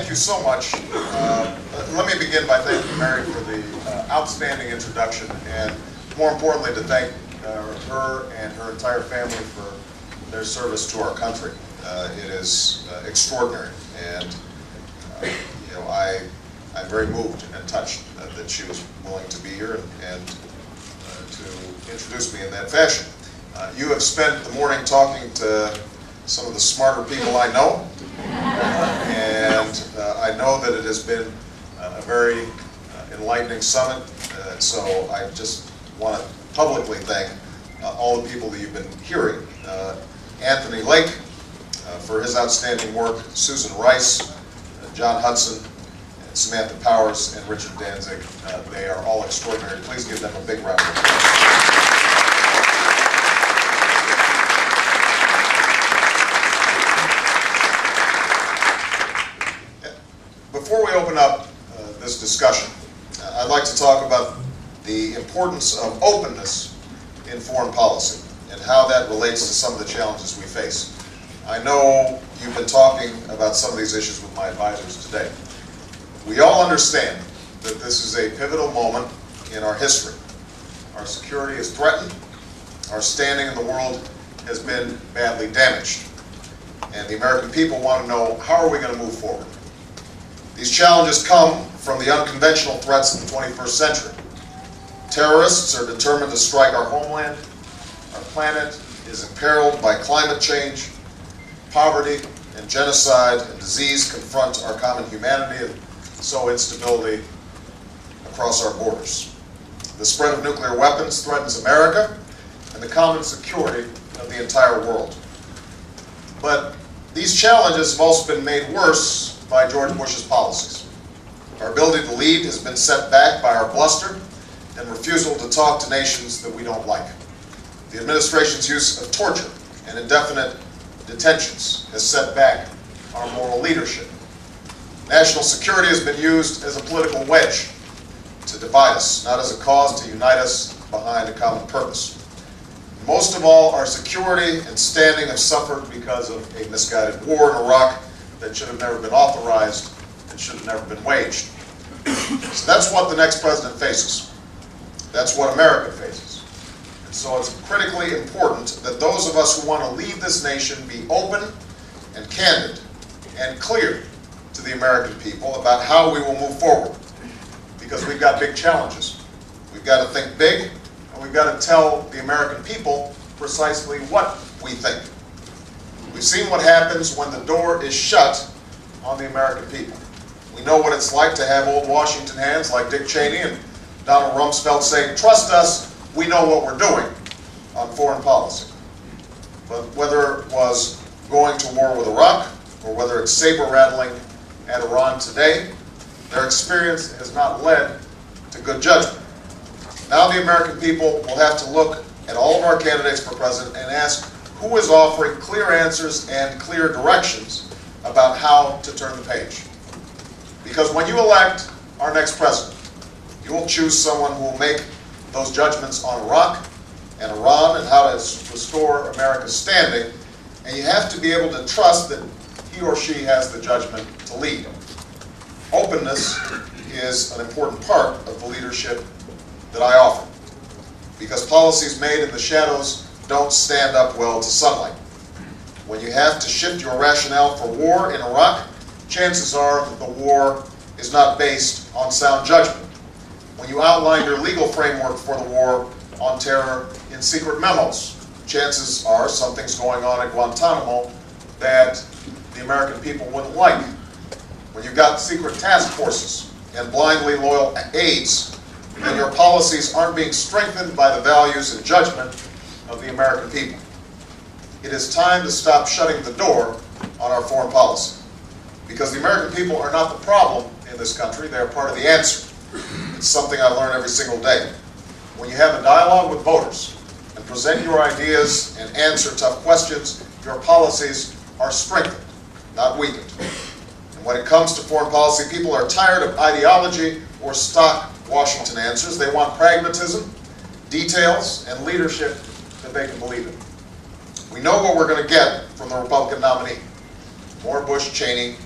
thank you so much. Let me begin by thanking Mary for the outstanding introduction, and more importantly to thank her and her entire family for their service to our country. It is extraordinary, and I'm very moved and touched that she was willing to be here and to introduce me in that fashion. You have spent the morning talking to some of the smarter people I know, and I know that it has been a very enlightening summit, so I just want to publicly thank all the people that you've been hearing. Anthony Lake for his outstanding work, Susan Rice, John Hudson, and Samantha Powers, and Richard Danzig. They are all extraordinary. Please give them a big round of applause. Before we open up this discussion, I'd like to talk about the importance of openness in foreign policy and how that relates to some of the challenges we face. I know you've been talking about some of these issues with my advisors today. We all understand that this is a pivotal moment in our history. Our security is threatened, our standing in the world has been badly damaged, and the American people want to know, how are we going to move forward? These challenges come from the unconventional threats of the 21st century. Terrorists are determined to strike our homeland. Our planet is imperiled by climate change. Poverty and genocide and disease confront our common humanity, and so instability across our borders. The spread of nuclear weapons threatens America and the common security of the entire world. But these challenges have also been made worse by George Bush's policies. Our ability to lead has been set back by our bluster and refusal to talk to nations that we don't like. The administration's use of torture and indefinite detentions has set back our moral leadership. National security has been used as a political wedge to divide us, not as a cause to unite us behind a common purpose. Most of all, our security and standing have suffered because of a misguided war in Iraq that should have never been authorized and should have never been waged. So that's what the next president faces. That's what America faces. And so it's critically important that those of us who want to lead this nation be open and candid and clear to the American people about how we will move forward. Because we've got big challenges. We've got to think big, and we've got to tell the American people precisely what we think. We've seen what happens when the door is shut on the American people. We know what it's like to have old Washington hands like Dick Cheney and Donald Rumsfeld saying, "Trust us, we know what we're doing on foreign policy." But whether it was going to war with Iraq or whether it's saber-rattling at Iran today, their experience has not led to good judgment. Now the American people will have to look at all of our candidates for president and ask, who is offering clear answers and clear directions about how to turn the page? Because when you elect our next president, you will choose someone who will make those judgments on Iraq and Iran and how to restore America's standing, and you have to be able to trust that he or she has the judgment to lead. Openness is an important part of the leadership that I offer, because policies made in the shadows don't stand up well to sunlight. When you have to shift your rationale for war in Iraq, chances are that the war is not based on sound judgment. When you outline your legal framework for the war on terror in secret memos, chances are something's going on at Guantanamo that the American people wouldn't like. When you've got secret task forces and blindly loyal aides, then your policies aren't being strengthened by the values and judgment of the American people. It is time to stop shutting the door on our foreign policy, because the American people are not the problem in this country, they are part of the answer. It's something I learn every single day. When you have a dialogue with voters and present your ideas and answer tough questions, your policies are strengthened, not weakened. And when it comes to foreign policy, people are tired of ideology or stock Washington answers. They want pragmatism, details, and leadership that they can believe in. We know what we're going to get from the Republican nominee. More Bush-Cheney